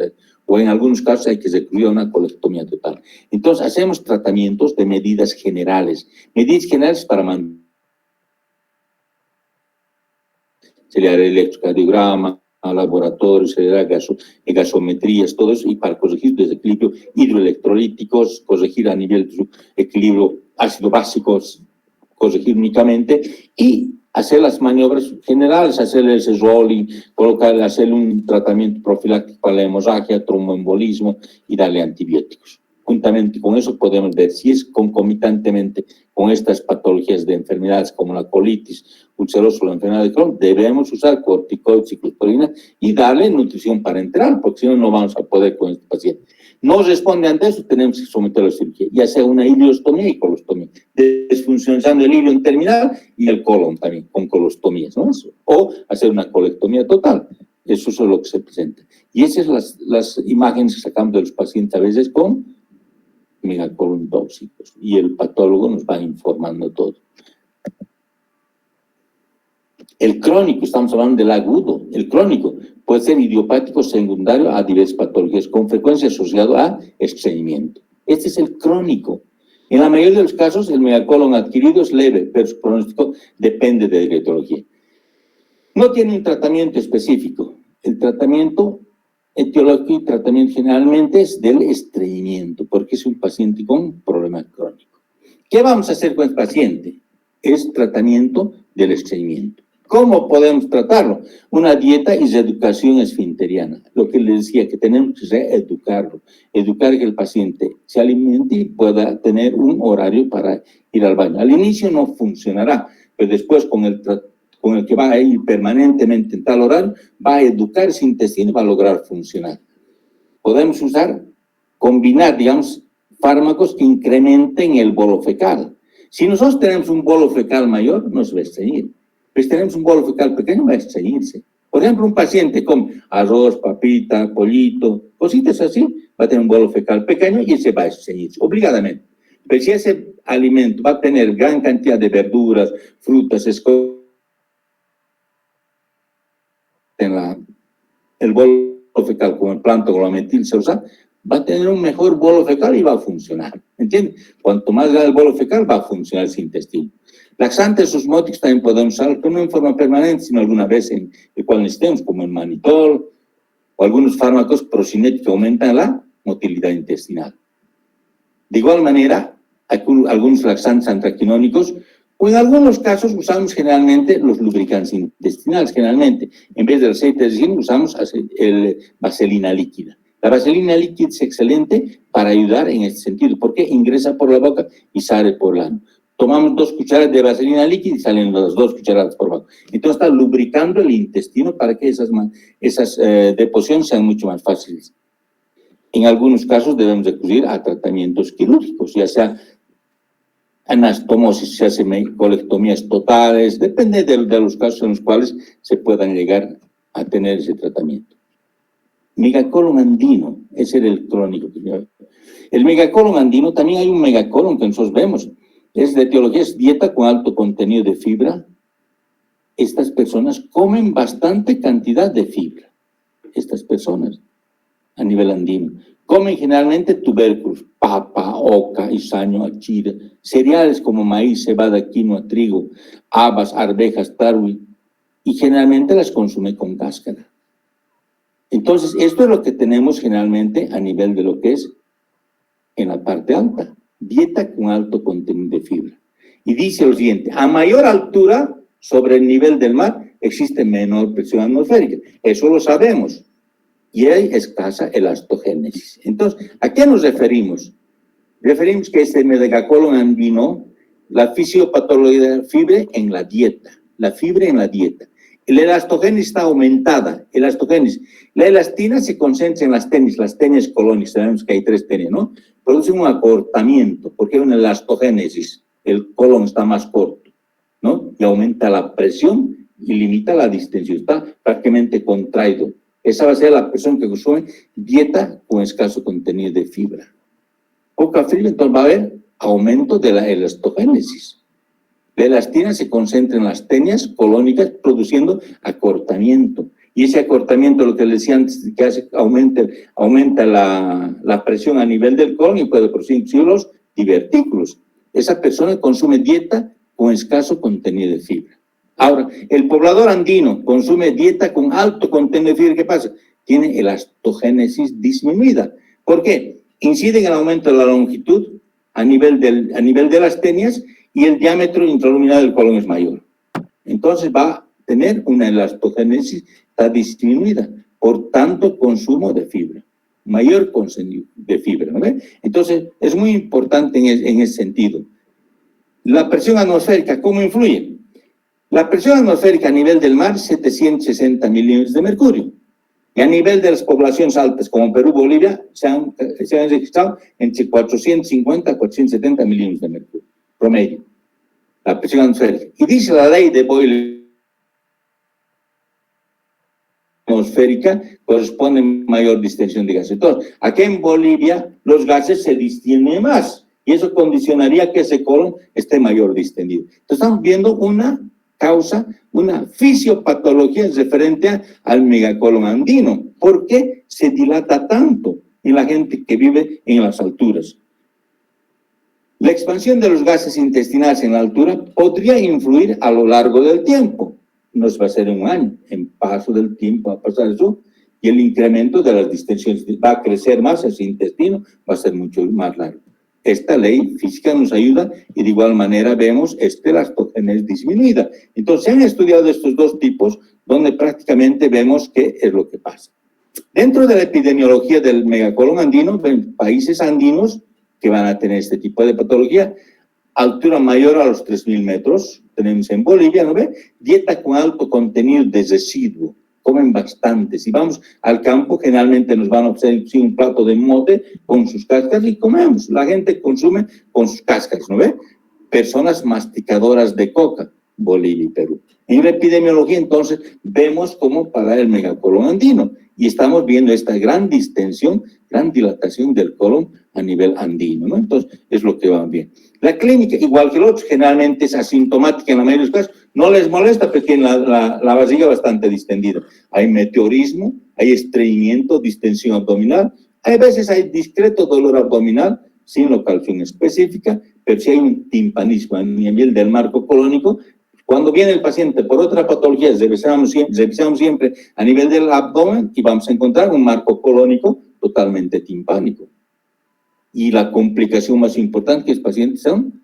o en algunos casos hay que recurrir a una colectomía total. Entonces hacemos tratamientos de medidas generales para mantener. Se le hará electrocardiograma, a laboratorios, se le hará gasometrías, todo eso, y para corregir desequilibrio hidroelectrolíticos, corregir a nivel de su equilibrio ácido básico, corregir únicamente, y hacer las maniobras generales, hacer ese rolling, hacer un tratamiento profiláctico para la hemorragia, tromboembolismo y darle antibióticos. juntamente con eso podemos ver si es concomitantemente con estas patologías de enfermedades como la colitis ulcerosa o la enfermedad de Crohn, debemos usar corticoides, ciclosporina y darle nutrición parenteral, porque si no, no vamos a poder con este paciente. No responde ante eso, tenemos que someterlo a cirugía, ya sea una ileostomía y colostomía, desfuncionando el ilio terminal y el colon también, con colostomías, ¿no? O hacer una colectomía total. Eso es lo que se presenta. Y esas son las imágenes que sacamos de los pacientes a veces con megacolon tóxicos. Y el patólogo nos va informando todo. El crónico, estamos hablando del agudo. El crónico puede ser idiopático secundario a diversas patologías, con frecuencia asociado a estreñimiento. Este es el crónico. En la mayoría de los casos, el megacolon adquirido es leve, pero su pronóstico depende de la etiología. No tiene un tratamiento específico. El tratamiento etiológico y tratamiento generalmente es del estreñimiento, porque es un paciente con problema crónico. ¿Qué vamos a hacer con el paciente? Es tratamiento del estreñimiento. ¿Cómo podemos tratarlo? Una dieta y reeducación esfinteriana. Lo que les decía, que tenemos que reeducarlo. Educar que el paciente se alimente y pueda tener un horario para ir al baño. Al inicio no funcionará, pero después con el que va a ir permanentemente en tal horario, va a educar ese intestino y va a lograr funcionar. Podemos combinar, digamos, fármacos que incrementen el bolo fecal. Si nosotros tenemos un bolo fecal mayor, no se va a estreñir. Pues tenemos un bolo fecal pequeño, va a estreñirse. Por ejemplo, un paciente come arroz, papita, pollito, cositas así, va a tener un bolo fecal pequeño y se va a estreñirse, obligadamente. Pero si ese alimento va a tener gran cantidad de verduras, frutas, el bolo fecal como el planto-glometil se usa, va a tener un mejor bolo fecal y va a funcionar, ¿entiendes? Cuanto más grande el bolo fecal, va a funcionar ese intestino. Laxantes osmóticos también podemos usar, pero no en forma permanente, sino alguna vez en el cual necesitemos, como el manitol, o algunos fármacos procinéticos que aumentan la motilidad intestinal. De igual manera, hay algunos laxantes antraquinónicos, o en algunos casos usamos generalmente los lubricantes intestinales, generalmente, en vez del aceite de ricino, usamos vaselina líquida. La vaselina líquida es excelente para ayudar en este sentido, porque ingresa por la boca y sale por el ano. Tomamos 2 cucharadas de vaselina líquida y salen las 2 cucharadas por abajo. Entonces está lubricando el intestino para que esas deposiciones sean mucho más fáciles. En algunos casos debemos recurrir a tratamientos quirúrgicos, ya sea anastomosis, se hace colectomías totales, depende de los casos en los cuales se puedan llegar a tener ese tratamiento. Megacolon andino, ese era el crónico. El megacolon andino, también hay un megacolon que nosotros vemos, es de etiología, es dieta con alto contenido de fibra. Estas personas comen bastante cantidad de fibra, estas personas, a nivel andino. Comen generalmente tubérculos, papa, oca, isaño, achira, cereales como maíz, cebada, quinoa, trigo, habas, arvejas, tarwi, y generalmente las consume con cáscara. Entonces, esto es lo que tenemos generalmente a nivel de lo que es en la parte alta, dieta con alto contenido de fibra. Y dice lo siguiente, a mayor altura sobre el nivel del mar existe menor presión atmosférica, eso lo sabemos. Y hay escasa elastogénesis. Entonces, ¿a qué nos referimos? Referimos que este megacolon andino, la fisiopatología de la fibra en la dieta, la fibra en la dieta. La elastogénesis está aumentada, elastogénesis. La elastina se concentra en las tenias colónicas, sabemos que hay 3 tenias, ¿no? Produce un acortamiento, porque hay una elastogénesis, el colon está más corto, ¿no? Y aumenta la presión y limita la distensión, está prácticamente contraído. Esa va a ser la persona que consume dieta con escaso contenido de fibra. Poca fibra, entonces va a haber aumento de la elastogénesis. La elastina se concentra en las tenias colónicas produciendo acortamiento. Y ese acortamiento, lo que les decía antes, que hace, aumenta la presión a nivel del colon y puede producir los divertículos. Esa persona consume dieta con escaso contenido de fibra. Ahora, el poblador andino consume dieta con alto contenido de fibra. ¿Qué pasa? Tiene elastogénesis disminuida. ¿Por qué? Incide en el aumento de la longitud a nivel de las tenias y el diámetro intraluminal del colon es mayor. Entonces va a tener una elastogénesis está disminuida, por tanto consumo de fibra, mayor de fibra, ¿no ve? Entonces, es muy importante en ese sentido. La presión atmosférica, ¿cómo influye? La presión atmosférica a nivel del mar, 760 milímetros de mercurio. Y a nivel de las poblaciones altas, como Perú, Bolivia, se han registrado entre 450 a 470 milímetros de mercurio, promedio, la presión atmosférica. Y dice la ley de Boyle atmosférica, corresponde mayor distensión de gases. Entonces, aquí en Bolivia, los gases se distienden más, y eso condicionaría que ese colon esté mayor distendido. Entonces, estamos viendo una causa, una fisiopatología referente al megacolon andino. ¿Por qué se dilata tanto en la gente que vive en las alturas? La expansión de los gases intestinales en la altura podría influir a lo largo del tiempo. No va a ser en un año, en paso del tiempo va a pasar eso, y el incremento de las distensiones va a crecer más, ese intestino va a ser mucho más largo. Esta ley física nos ayuda y de igual manera vemos elastógenes disminuida. Entonces, se han estudiado estos dos tipos donde prácticamente vemos qué es lo que pasa. Dentro de la epidemiología del megacolon andino, ven países andinos que van a tener este tipo de patología, altura mayor a los 3.000 metros, tenemos en Bolivia, ¿no ve? Dieta con alto contenido de residuo, comen bastante. Si vamos al campo, generalmente nos van a ofrecer un plato de mote con sus cáscaras y comemos. La gente consume con sus cáscaras, ¿no ve? Personas masticadoras de coca, Bolivia y Perú. En la epidemiología, entonces, vemos cómo para el megacolon andino y estamos viendo esta gran distensión, gran dilatación del colon a nivel andino, ¿no? Entonces, es lo que va bien. La clínica, igual que el otro, generalmente es asintomática en la mayoría de los casos, no les molesta porque tienen la barriga bastante distendida. Hay meteorismo, hay estreñimiento, distensión abdominal, hay veces hay discreto dolor abdominal, sin localización específica, pero si hay un timpanismo a nivel del marco colónico. Cuando viene el paciente por otra patología, revisamos siempre a nivel del abdomen y vamos a encontrar un marco colónico totalmente timpánico. Y la complicación más importante que es paciente son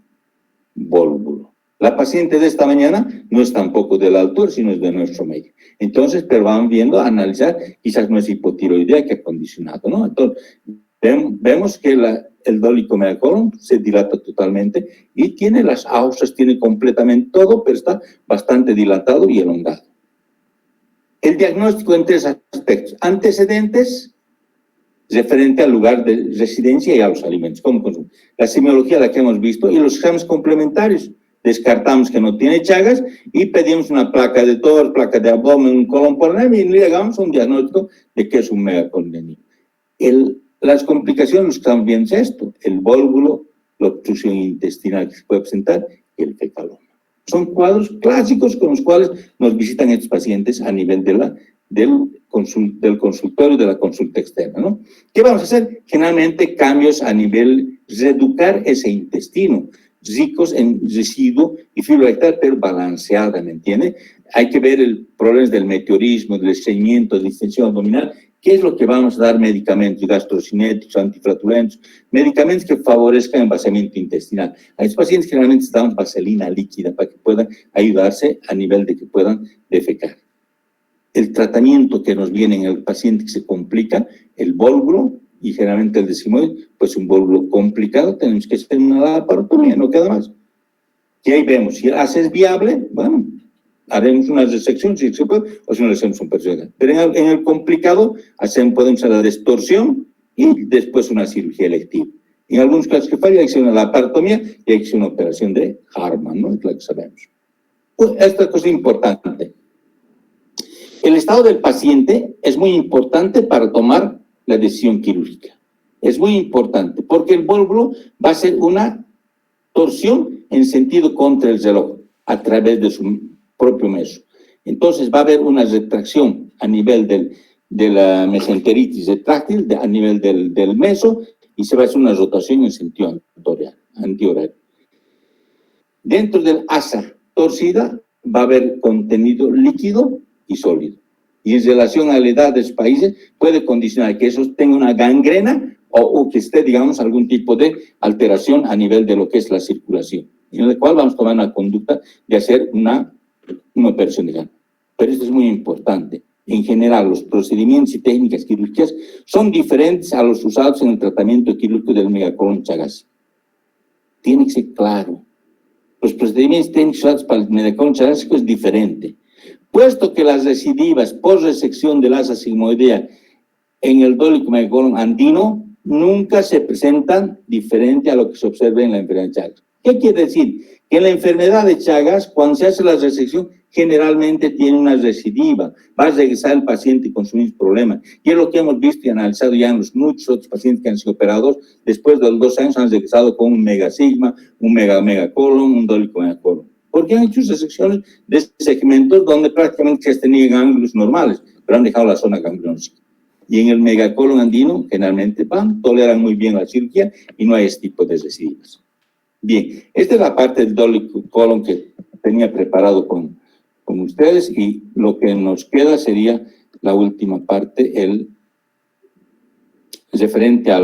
vólvulo. La paciente de esta mañana no es tampoco de la altura, sino es de nuestro medio. Entonces, pero van viendo, analizar, quizás no es hipotiroidea que ha condicionado, ¿no? Entonces, vemos que el dólico megacolon se dilata totalmente y tiene las ausas, tiene completamente todo, pero está bastante dilatado y elongado. El diagnóstico en tres aspectos. Antecedentes, referente al lugar de residencia y a los alimentos. ¿Cómo consumo? La semiología, la que hemos visto, y los exámenes complementarios. Descartamos que no tiene chagas y pedimos una placa de tórax, placa de abdomen, un colon por y le hagamos un diagnóstico de que es un megacolon. Las complicaciones que estamos viendo es esto, el vólvulo, la obstrucción intestinal que se puede presentar y el fecaloma. Son cuadros clásicos con los cuales nos visitan estos pacientes a nivel del consultorio, de la consulta externa, ¿no? ¿Qué vamos a hacer? Generalmente cambios a nivel, reeducar ese intestino, ricos en residuo y fibra lactal, pero balanceada, ¿me entiende? Hay que ver el problema del meteorismo, del estreñimiento, de distensión abdominal. ¿Qué es lo que vamos a dar? Medicamentos gastrocinéticos, antiflatulentos, medicamentos que favorezcan el vaciamiento intestinal. A estos pacientes generalmente les damos vaselina líquida para que puedan ayudarse a nivel de que puedan defecar. El tratamiento que nos viene en el paciente que se complica, el vólvulo, y generalmente el desimoide, pues un vólvulo complicado, tenemos que hacer una laparotomía, no queda más. Y ahí vemos, si haces viable, bueno, haremos una resección, si se puede, o si no le hacemos un personal. Pero en el complicado, podemos hacer la distorsión y después una cirugía electiva. En algunos casos que falla, hay que hacer una laparotomía y hay que hacer una operación de Hartmann, ¿no? Es la que sabemos. Pues, esta cosa importante. El estado del paciente es muy importante para tomar la decisión quirúrgica. Es muy importante porque el vólvulo va a ser una torsión en sentido contra el reloj a través de su propio meso. Entonces va a haber una retracción a nivel de la mesenteritis retráctil, a nivel del meso, y se va a hacer una rotación en sentido antihorario. Dentro del asa torcida va a haber contenido líquido y sólido. Y en relación a la edad de los países, puede condicionar que eso tenga una gangrena o que esté, digamos, algún tipo de alteración a nivel de lo que es la circulación, en la cual vamos a tomar una conducta de hacer una operación de gana. Pero esto es muy importante. en general, los procedimientos y técnicas quirúrgicas son diferentes a los usados en el tratamiento quirúrgico del megacolon chagásico. Tiene que ser claro. Los procedimientos técnicos usados para el megacolon chagásico es diferente. Puesto que las recidivas por resección del asa sigmoidea en el dólico megacolon andino nunca se presentan diferente a lo que se observa en la enfermedad de Chagas. ¿Qué quiere decir? Que en la enfermedad de Chagas, cuando se hace la resección, generalmente tiene una recidiva. Va a regresar el paciente con sus mismos problemas. Y es lo que hemos visto y analizado ya en los muchos otros pacientes que han sido operados. Después de los 2 años han regresado con un megasigma, un megacolon, un dólico megacolon. Porque han hecho resecciones de segmentos donde prácticamente se tenían ángulos normales, pero han dejado la zona ganglionósica. Y en el megacolon andino, generalmente toleran muy bien la cirugía y no hay este tipo de recidivas. Bien, esta es la parte del dólico colon que tenía preparado con ustedes, y lo que nos queda sería la última parte, el referente a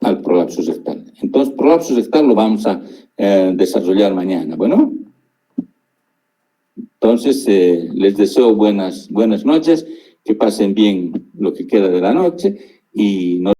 al prolapso rectal. Entonces, prolapso rectal lo vamos a desarrollar mañana, ¿bueno? Entonces, les deseo buenas noches, que pasen bien lo que queda de la noche y no